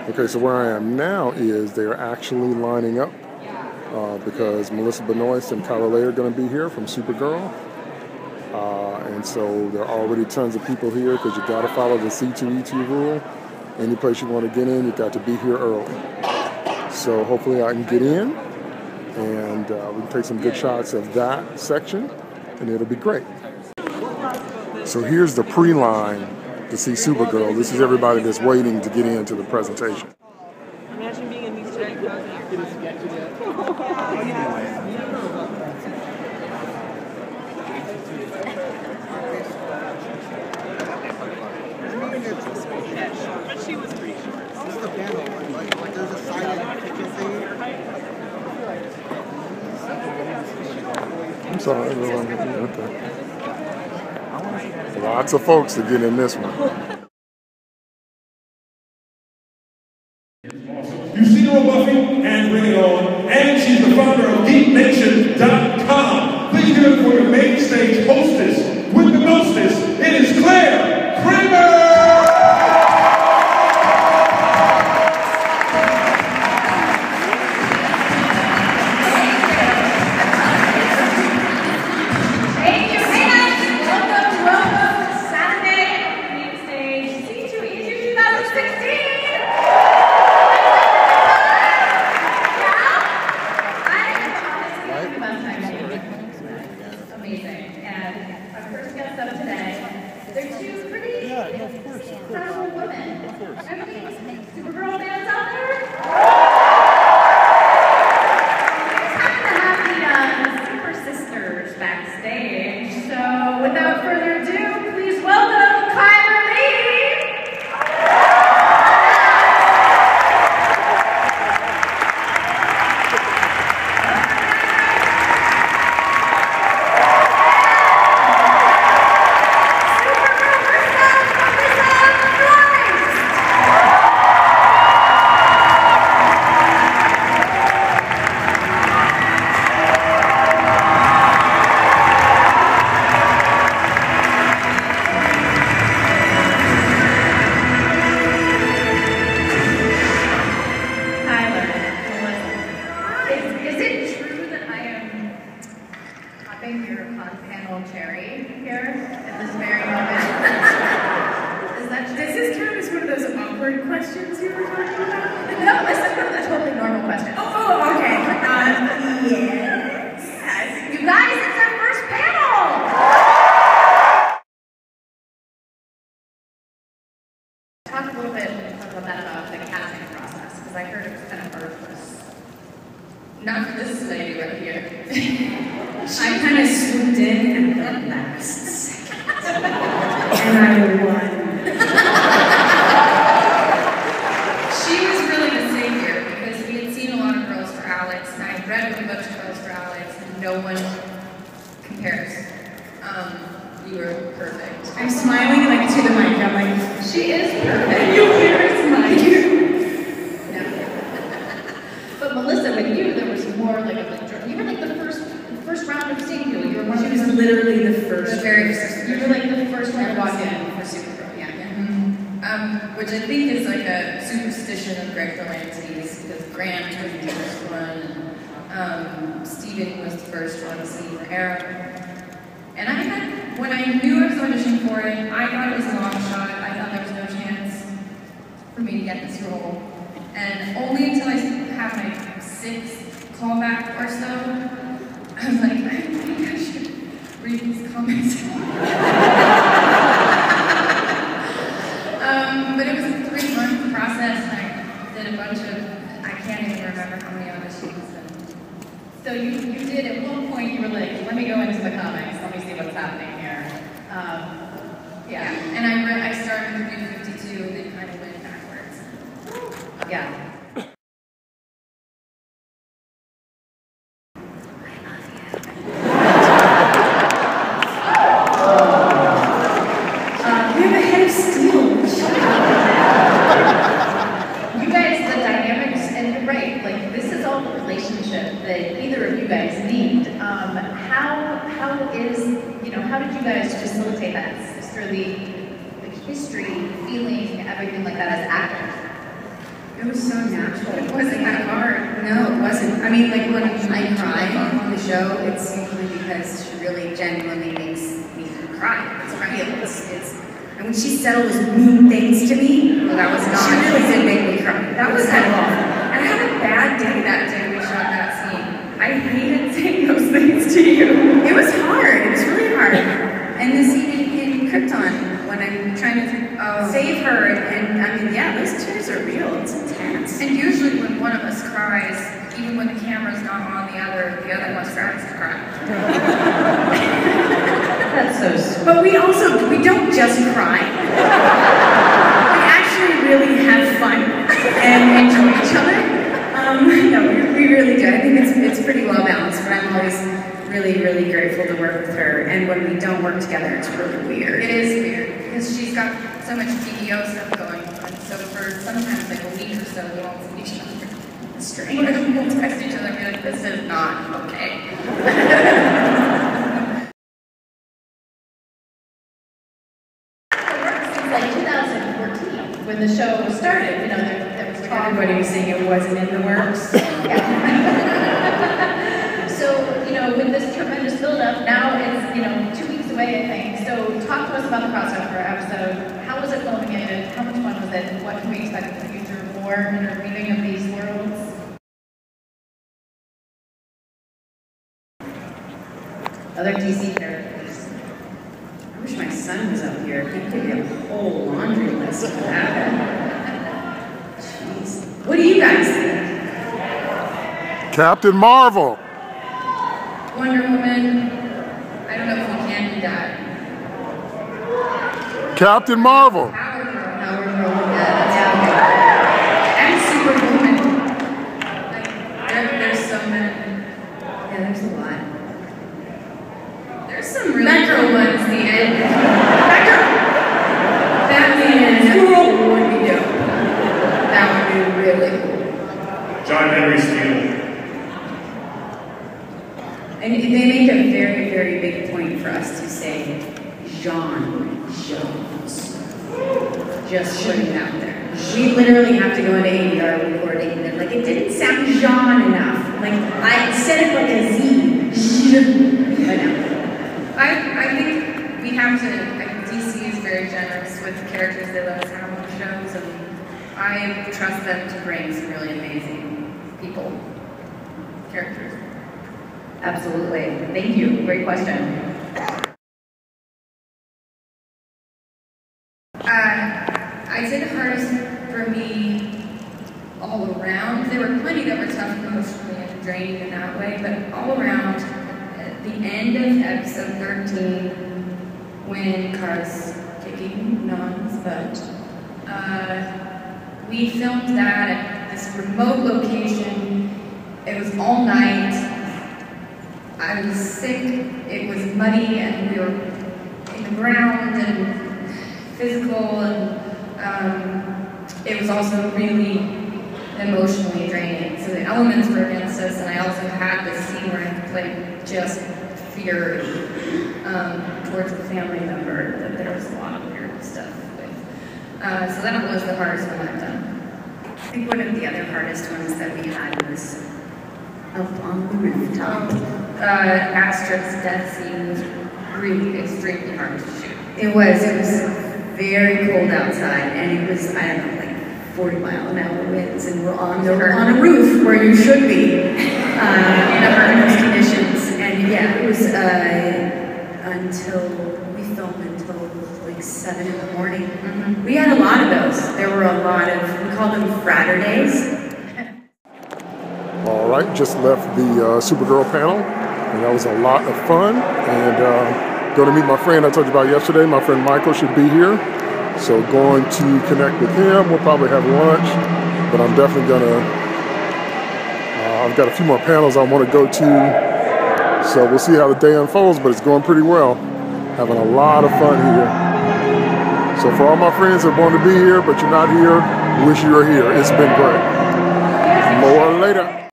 Okay, so where I am now is they're actually lining up because Melissa Benoist and Chyler are going to be here from Supergirl. And so there are already tons of people here because you got to follow the C2E2 rule. Any place you want to get in, you got to be here early. So hopefully I can get in and we can take some good shots of that section and it'll be great. So here's the pre-line to see Supergirl. This is everybody that's waiting to get into the presentation. Imagine being in these giant clothes. But she was pretty short. This is the panel. Like there's a silent picture thing. I'm sorry, everyone. Okay. Lots of folks to get in this one. You've seen her on Buffy and Bring It On, and she's the founder of GeekNation.com. Please give it for your main stage hostess with the mostest. It is Claire Kramer! Supergirl fans out there? It's happy to have the Super Sisters backstage. So without further ado, please welcome Chyler, Leigh. Your panel cherry here at this very moment. Does this count as one of those awkward questions you were talking about? No, this is one of the totally normal questions. Oh, okay. Yes. You guys, it's our first panel! Talk a little bit about that, about the casting process, because I heard it was kind of arduous. Not for this lady right here. I kind of swooped in at the last second. And I won. She was really the savior because we had seen a lot of Girls for Alex, and I had read a bunch of Girls for Alex, and no one compares. You were perfect. I'm smiling like to the mic. I'm like, she is perfect. you hear her smile. No. But Melissa, with you, there was more like a you were like the first round of seeing you. You were one. She was literally the first. The very first. You were like the first one to walk in for Supergirl. Yeah. Mm-hmm. Which I think is like a superstition of Greg Berlanti's, because Grant was the first one. Steven was the first one to see for Arrow. And when I knew I was auditioning for it, I thought it was a long shot. I thought there was no chance for me to get this role. And only until I have my 6th callback or so, I was like, I think I should read these comments. But it was a 3-month process, and I did a bunch of, I can't even remember how many auditions. So you did, at one point, you were like, let me go into the comics, let me see what's happening here. Yeah, and I started with New 52, and then kind of went backwards. Yeah. How did you guys facilitate that through the history, feeling, everything like that as actors? It was so natural. It wasn't that hard. No, it wasn't. I mean, like when I cry on the show, it's usually because she really genuinely makes me cry. It's real. And when she said all those mean things to me, Well, that was not. she really did make me cry. That was kind of awful. And I had a bad day that day we shot that scene. I hated saying those things to you. It was hard. It was really hard. And the scene in Krypton, when I'm trying to save her, and I mean, yeah, those tears are real. It's intense. And usually when one of us cries, even when the camera's not on the other one starts to cry. That's so sweet. But we don't just cry. We actually really have fun and enjoy each other. No, we really do. I think it's pretty well balanced, but I'm always really, really grateful to work with her. And when we don't work together, it's really weird. It is weird because she's got so much PDO stuff going on. So for sometimes like a week or so, we won't see each other. It's strange. We'll text each other and be like, this is not okay. Since like 2014, when the show started, you know, there was talk. Everybody was saying it wasn't in the works. So, you know, with this tremendous build-up, now it's, you know, 2 weeks away, I think. So talk to us about the crossover episode. How was it filming it? How much fun was it? What can we expect in the future? More interweaving of these worlds? Other DC characters. I wish my son was up here. He could be a whole laundry list of that. Jeez. What do you guys think? Captain Marvel. Wonder Woman, I don't know if we can do that. Captain Marvel. Power Girl. Howard Rowan, yeah. And Superwoman. Like, there's so many. Yeah, there's a lot. There's some really cool ones at the end. Batman would be dope. That would be really cool. John Henry Steele. And they make a very, very big point for us to say, John Jones. Just putting it out there. We literally have to go into ADR recording and they're like, it didn't sound John enough. Like, I said it like a Z. I know. I think we have to, DC is very generous with the characters they let us have on the shows, and I trust them to bring some really amazing people, characters. Absolutely. Thank you. Great question. I'd say the hardest for me all around, there were plenty that were tough emotionally and draining in that way, but all around, at the end of episode 13, when Kara's kicking Non's butt, we filmed that at this remote location. It was all night. I was sick, it was muddy, and we were in the ground and physical, and it was also really emotionally draining. So the elements were against us, and I also had this scene where I played just fury towards a family member that there was a lot of weird stuff with. So that was the hardest one I've done. I think one of the other hardest ones that we had was up on the rooftop. Astrid's death scene was really extremely hard to shoot. It was very cold outside, and it was, I don't know, like 40-mile-an-hour winds, and we're on a roof where you should be in those conditions. And yeah, it was until we filmed until like 7 in the morning. Mm-hmm. We had a lot of those. There were a lot of, we called them Fraturdays. All right, just left the Supergirl panel, and that was a lot of fun. And going to meet my friend I told you about yesterday. My friend Michael should be here, so going to connect with him. We'll probably have lunch, but I'm definitely gonna. I've got a few more panels I want to go to, so we'll see how the day unfolds. But it's going pretty well. Having a lot of fun here. So for all my friends that want to be here, but you're not here, wish you were here. It's been great. More later.